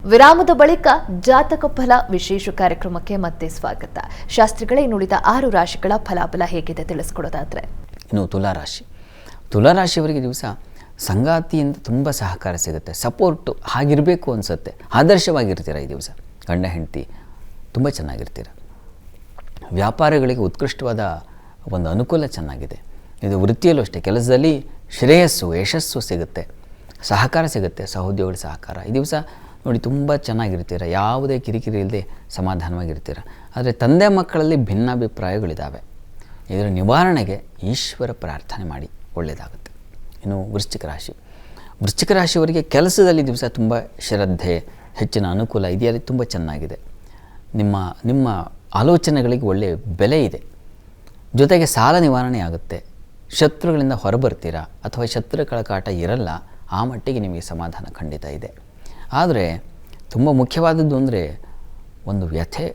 ವಿರಾಮದ ಬಳಿಕ ಜಾತಕ ಫಲ ವಿಶೇಷ ಕಾರ್ಯಕ್ರಮಕ್ಕೆ ಮತ್ತೆ ಸ್ವಾಗತ. ಶಾಸ್ತ್ರಿಗಳೇ, ನುಡಿದ 6 ರಾಶಿಗಳ ಫಲಾಫಲ ಹೇಗಿದೆ ತಿಳಿಸ್ಕೊಡೋದಾದ್ರೆ? ಇನ್ನು ತುಲಾರಾಶಿಯವರಿಗೆ ದಿವಸ ಸಂಗಾತಿಯಿಂದ ತುಂಬ ಸಹಕಾರ ಸಿಗುತ್ತೆ, ಸಪೋರ್ಟು ಹಾಗಿರಬೇಕು ಅನಿಸುತ್ತೆ. ಆದರ್ಶವಾಗಿರ್ತೀರ ಈ ದಿವಸ. ಗಂಡ ಹೆಂಡತಿ ತುಂಬ ಚೆನ್ನಾಗಿರ್ತೀರ. ವ್ಯಾಪಾರಗಳಿಗೆ ಉತ್ಕೃಷ್ಟವಾದ ಒಂದು ಅನುಕೂಲ ಚೆನ್ನಾಗಿದೆ. ಇದು ವೃತ್ತಿಯಲ್ಲೂ ಅಷ್ಟೇ, ಕೆಲಸದಲ್ಲಿ ಶ್ರೇಯಸ್ಸು ಯಶಸ್ಸು ಸಿಗುತ್ತೆ, ಸಹಕಾರ ಸಿಗುತ್ತೆ, ಸಹೋದ್ಯೋಗಿಗಳ ಸಹಕಾರ. ಈ ದಿವಸ ನೋಡಿ ತುಂಬ ಚೆನ್ನಾಗಿರ್ತೀರ, ಯಾವುದೇ ಕಿರಿಕಿರಿ ಇಲ್ಲದೆ ಸಮಾಧಾನವಾಗಿರ್ತೀರ. ಆದರೆ ತಂದೆ ಮಕ್ಕಳಲ್ಲಿ ಭಿನ್ನಾಭಿಪ್ರಾಯಗಳಿದ್ದಾವೆ. ಇದರ ನಿವಾರಣೆಗೆ ಈಶ್ವರ ಪ್ರಾರ್ಥನೆ ಮಾಡಿ, ಒಳ್ಳೆಯದಾಗುತ್ತೆ. ಇನ್ನು ವೃಶ್ಚಿಕ ರಾಶಿಯವರಿಗೆ ಕೆಲಸದಲ್ಲಿ ದಿವಸ ತುಂಬ ಶ್ರದ್ಧೆ, ಹೆಚ್ಚಿನ ಅನುಕೂಲ ಇದೆಯಲ್ಲ, ತುಂಬ ಚೆನ್ನಾಗಿದೆ. ನಿಮ್ಮ ಆಲೋಚನೆಗಳಿಗೆ ಒಳ್ಳೆಯ ಬೆಲೆ ಇದೆ. ಜೊತೆಗೆ ಸಾಲ ನಿವಾರಣೆ ಆಗುತ್ತೆ. ಶತ್ರುಗಳಿಂದ ಹೊರಬರ್ತೀರಾ ಅಥವಾ ಶತ್ರುಗಳ ಕಾಟ ಇರಲ್ಲ, ಆ ಮಟ್ಟಿಗೆ ನಿಮಗೆ ಸಮಾಧಾನ ಖಂಡಿತ ಇದೆ. ಆದರೆ ತುಂಬ ಮುಖ್ಯವಾದದ್ದು ಅಂದರೆ ಒಂದು ವ್ಯಥೆ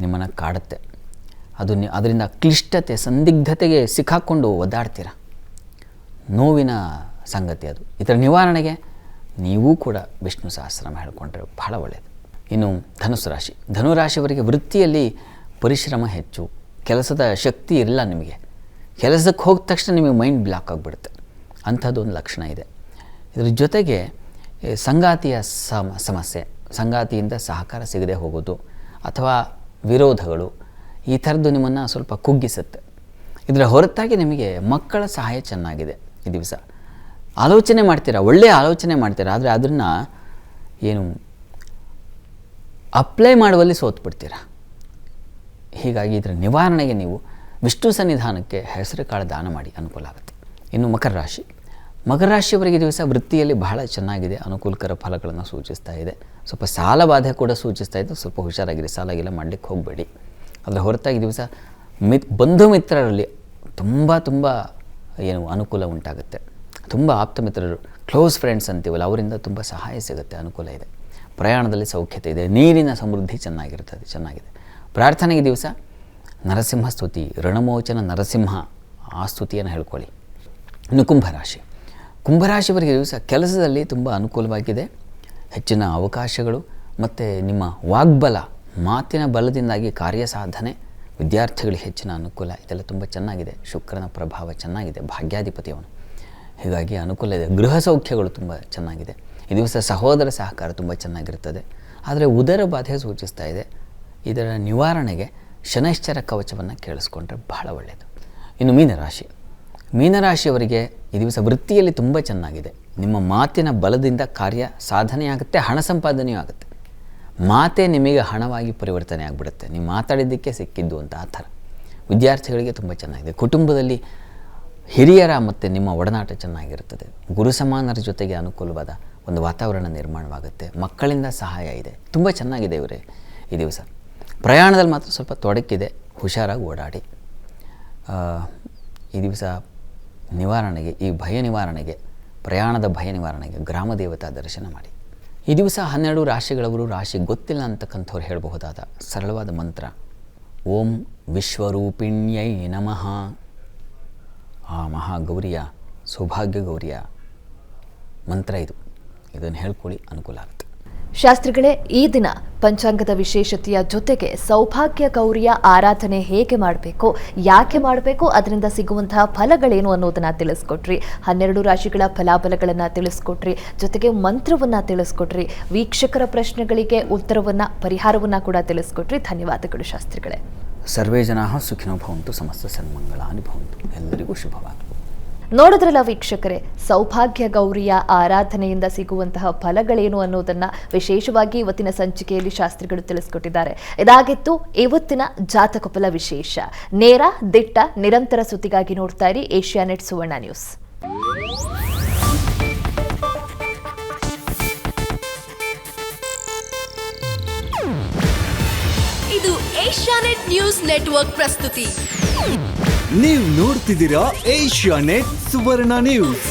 ನಿಮ್ಮನ್ನು ಕಾಡುತ್ತೆ. ಅದರಿಂದ ಕ್ಲಿಷ್ಟತೆ, ಸಂದಿಗ್ಧತೆಗೆ ಸಿಕ್ಕಾಕ್ಕೊಂಡು ಒದ್ದಾಡ್ತೀರ. ನೋವಿನ ಸಂಗತಿ ಅದು. ಇದರ ನಿವಾರಣೆಗೆ ನೀವೂ ಕೂಡ ವಿಷ್ಣು ಸಹಸ್ರನಾಮ ಹೇಳ್ಕೊಂಡ್ರೆ ಬಹಳ ಒಳ್ಳೆಯದು. ಇನ್ನು ಧನುರಾಶಿಯವರಿಗೆ ವೃತ್ತಿಯಲ್ಲಿ ಪರಿಶ್ರಮ ಹೆಚ್ಚು, ಕೆಲಸದ ಶಕ್ತಿ ಇರಲ್ಲ ನಿಮಗೆ. ಕೆಲಸಕ್ಕೆ ಹೋದ ತಕ್ಷಣ ನಿಮಗೆ ಮೈಂಡ್ ಬ್ಲಾಕ್ ಆಗಿಬಿಡುತ್ತೆ. ಅಂಥದ್ದೊಂದು ಲಕ್ಷಣ ಇದೆ. ಇದರ ಜೊತೆಗೆ ಸಂಗಾತಿಯ ಸಮಸ್ಯೆ, ಸಂಗಾತಿಯಿಂದ ಸಹಕಾರ ಸಿಗದೆ ಹೋಗೋದು ಅಥವಾ ವಿರೋಧಗಳು, ಈ ಥರದ್ದು ನಿಮ್ಮನ್ನು ಸ್ವಲ್ಪ ಕುಗ್ಗಿಸುತ್ತೆ. ಇದರ ಹೊರತಾಗಿ ನಿಮಗೆ ಮಕ್ಕಳ ಸಹಾಯ ಚೆನ್ನಾಗಿದೆ. ಈ ದಿವಸ ಆಲೋಚನೆ ಮಾಡ್ತೀರಾ, ಒಳ್ಳೆಯ ಆಲೋಚನೆ ಮಾಡ್ತೀರಾ, ಆದರೆ ಅದನ್ನು ಅಪ್ಲೈ ಮಾಡುವಲ್ಲಿ ಸೋತ್ಬಿಡ್ತೀರ. ಹೀಗಾಗಿ ಇದರ ನಿವಾರಣೆಗೆ ನೀವು ವಿಷ್ಣು ಸನ್ನಿಧಾನಕ್ಕೆ ಹೆಸರು ಕಾಳು ದಾನ ಮಾಡಿ, ಅನುಕೂಲ ಆಗುತ್ತೆ. ಇನ್ನು ಮಕರ ರಾಶಿಯವರಿಗೆ ದಿವಸ ವೃತ್ತಿಯಲ್ಲಿ ಬಹಳ ಚೆನ್ನಾಗಿದೆ, ಅನುಕೂಲಕರ ಫಲಗಳನ್ನು ಸೂಚಿಸ್ತಾ ಇದೆ. ಸ್ವಲ್ಪ ಸಾಲ ಬಾಧೆ ಕೂಡ ಸೂಚಿಸ್ತಾ ಇದೆ. ಸ್ವಲ್ಪ ಹುಷಾರಾಗಿರಿ, ಸಾಲಾಗಿಲ್ಲ ಮಾಡಲಿಕ್ಕೆ ಹೋಗಬೇಡಿ. ಅದರ ಹೊರತಾಗಿ ದಿವಸ ಬಂಧು ಮಿತ್ರರಲ್ಲಿ ತುಂಬ ಅನುಕೂಲ ಉಂಟಾಗುತ್ತೆ. ತುಂಬ ಆಪ್ತ ಮಿತ್ರರು, ಕ್ಲೋಸ್ ಫ್ರೆಂಡ್ಸ್ ಅಂತೀವಲ್ಲ, ಅವರಿಂದ ತುಂಬ ಸಹಾಯ ಸಿಗುತ್ತೆ, ಅನುಕೂಲ ಇದೆ. ಪ್ರಯಾಣದಲ್ಲಿ ಸೌಖ್ಯತೆ ಇದೆ. ನೀರಿನ ಸಮೃದ್ಧಿ ಚೆನ್ನಾಗಿದೆ. ಪ್ರಾರ್ಥನೆಗೆ ದಿವಸ ನರಸಿಂಹ ಸ್ತುತಿ, ಋಣಮೋಚನ ನರಸಿಂಹ, ಆ ಸ್ತುತಿಯನ್ನು ಹೇಳ್ಕೊಳ್ಳಿ. ಇನ್ನು ಕುಂಭರಾಶಿಯವರಿಗೆ ದಿವಸ ಕೆಲಸದಲ್ಲಿ ತುಂಬ ಅನುಕೂಲವಾಗಿದೆ. ಹೆಚ್ಚಿನ ಅವಕಾಶಗಳು ಮತ್ತು ನಿಮ್ಮ ವಾಗ್ಬಲ, ಮಾತಿನ ಬಲದಿಂದಾಗಿ ಕಾರ್ಯಸಾಧನೆ, ವಿದ್ಯಾರ್ಥಿಗಳಿಗೆ ಹೆಚ್ಚಿನ ಅನುಕೂಲ, ಇದೆಲ್ಲ ತುಂಬ ಚೆನ್ನಾಗಿದೆ. ಶುಕ್ರನ ಪ್ರಭಾವ ಚೆನ್ನಾಗಿದೆ, ಭಾಗ್ಯಾಧಿಪತಿಯವನು. ಹೀಗಾಗಿ ಅನುಕೂಲ ಇದೆ. ಗೃಹ ಸೌಖ್ಯಗಳು ತುಂಬ ಚೆನ್ನಾಗಿದೆ. ಈ ದಿವಸ ಸಹೋದರ ಸಹಕಾರ ತುಂಬ ಚೆನ್ನಾಗಿರ್ತದೆ. ಆದರೆ ಉದರ ಬಾಧೆ ಸೂಚಿಸ್ತಾ ಇದೆ. ಇದರ ನಿವಾರಣೆಗೆ ಶನೈಶ್ಚರ ಕವಚವನ್ನು ಕೇಳಿಸ್ಕೊಂಡ್ರೆ ಬಹಳ ಒಳ್ಳೆಯದು. ಇನ್ನು ಮೀನರಾಶಿಯವರಿಗೆ ಈ ದಿವಸ ವೃತ್ತಿಯಲ್ಲಿ ತುಂಬ ಚೆನ್ನಾಗಿದೆ. ನಿಮ್ಮ ಮಾತಿನ ಬಲದಿಂದ ಕಾರ್ಯ ಸಾಧನೆಯಾಗುತ್ತೆ, ಹಣ ಸಂಪಾದನೆಯೂ ಆಗುತ್ತೆ. ಮಾತೇ ನಿಮಗೆ ಹಣವಾಗಿ ಪರಿವರ್ತನೆ ಆಗಿಬಿಡುತ್ತೆ. ನೀವು ಮಾತಾಡಿದ್ದಕ್ಕೆ ಸಿಕ್ಕಿದ್ದು ಅಂತ, ಆ ಥರ. ವಿದ್ಯಾರ್ಥಿಗಳಿಗೆ ತುಂಬ ಚೆನ್ನಾಗಿದೆ. ಕುಟುಂಬದಲ್ಲಿ ಹಿರಿಯರ ಮತ್ತು ನಿಮ್ಮ ಒಡನಾಟ ಚೆನ್ನಾಗಿರ್ತದೆ. ಗುರು ಸಮಾನರ ಜೊತೆಗೆ ಅನುಕೂಲವಾದ ಒಂದು ವಾತಾವರಣ ನಿರ್ಮಾಣವಾಗುತ್ತೆ. ಮಕ್ಕಳಿಂದ ಸಹಾಯ ಇದೆ. ತುಂಬ ಚೆನ್ನಾಗಿದೆ ಇವರೇ ಈ ದಿವಸ. ಪ್ರಯಾಣದಲ್ಲಿ ಮಾತ್ರ ಸ್ವಲ್ಪ ತೊಡಕಿದೆ, ಹುಷಾರಾಗಿ ಓಡಾಡಿ. ಈ ದಿವಸ ನಿವಾರಣೆಗೆ, ಈ ಭಯ ನಿವಾರಣೆಗೆ, ಪ್ರಯಾಣದ ಭಯ ನಿವಾರಣೆಗೆ ಗ್ರಾಮ ದೇವತಾ ದರ್ಶನ ಮಾಡಿ. ಈ ದಿವಸ 12 ರಾಶಿಗಳವರು, ರಾಶಿ ಗೊತ್ತಿಲ್ಲ ಅಂತಕ್ಕಂಥವ್ರು ಹೇಳಬಹುದಾದ ಸರಳವಾದ ಮಂತ್ರ ಓಂ ವಿಶ್ವರೂಪಿಣ್ಯೈ ನಮಃ. ಆ ಮಹಾಗೌರಿಯ, ಸೌಭಾಗ್ಯ ಗೌರಿಯ ಮಂತ್ರ ಇದು. ಇದನ್ನು ಹೇಳ್ಕೊಳ್ಳಿ, ಅನುಕೂಲ ಆಗುತ್ತೆ. ಶಾಸ್ತ್ರಿಗಳೇ, ಈ ದಿನ ಪಂಚಾಂಗದ ವಿಶೇಷತೆಯ ಜೊತೆಗೆ ಸೌಭಾಗ್ಯ ಗೌರಿಯ ಆರಾಧನೆ ಹೇಗೆ ಮಾಡಬೇಕು, ಯಾಕೆ ಮಾಡಬೇಕು, ಅದರಿಂದ ಸಿಗುವಂತಹ ಫಲಗಳೇನು ಅನ್ನೋದನ್ನ ತಿಳಿಸ್ಕೊಟ್ರಿ. 12 ರಾಶಿಗಳ ಫಲಾಫಲಗಳನ್ನು ತಿಳಿಸ್ಕೊಟ್ರಿ, ಜೊತೆಗೆ ಮಂತ್ರವನ್ನ ತಿಳಿಸ್ಕೊಟ್ರಿ. ವೀಕ್ಷಕರ ಪ್ರಶ್ನೆಗಳಿಗೆ ಉತ್ತರವನ್ನ, ಪರಿಹಾರವನ್ನ ಕೂಡ ತಿಳಿಸ್ಕೊಟ್ರಿ. ಧನ್ಯವಾದಗಳು ಶಾಸ್ತ್ರಿಗಳೇ. ಸರ್ವೇ ಜನಾಃ ಸುಖಿನೋ ಭವಂತು, ಸಮಸ್ತ ಸನ್ಮಂಗಳಾನಿ ಭವಂತು. ಎಲ್ಲರಿಗೂ ಶುಭವಾಗಲಿ. ನೋಡಿದ್ರಲ್ಲ ವೀಕ್ಷಕರೇ, ಸೌಭಾಗ್ಯ ಗೌರಿಯ ಆರಾಧನೆಯಿಂದ ಸಿಗುವಂತಹ ಫಲಗಳೇನು ಅನ್ನೋದನ್ನ ವಿಶೇಷವಾಗಿ ಇವತ್ತಿನ ಸಂಚಿಕೆಯಲ್ಲಿ ಶಾಸ್ತ್ರಿಗಳು ತಿಳಿಸ್ಕೊಟ್ಟಿದ್ದಾರೆ. ಇದಾಗಿತ್ತು ಇವತ್ತಿನ ಜಾತಕ ಫಲ ವಿಶೇಷ. ನೇರ, ದಿಟ್ಟ, ನಿರಂತರ ಸುದ್ದಿಗಾಗಿ ನೋಡ್ತಾ ಇರಿ ಏಷ್ಯಾನೆಟ್ ಸುವರ್ಣ ನ್ಯೂಸ್. ಇದು ಏಷ್ಯಾನೆಟ್ ನ್ಯೂಸ್ ನೆಟ್ವರ್ಕ್ ಪ್ರಸ್ತುತಿ. ನೀವು ನೋಡ್ತಿದ್ದೀರಾ ಏಷ್ಯಾನೆಟ್ ಸುವರ್ಣ ನ್ಯೂಸ್.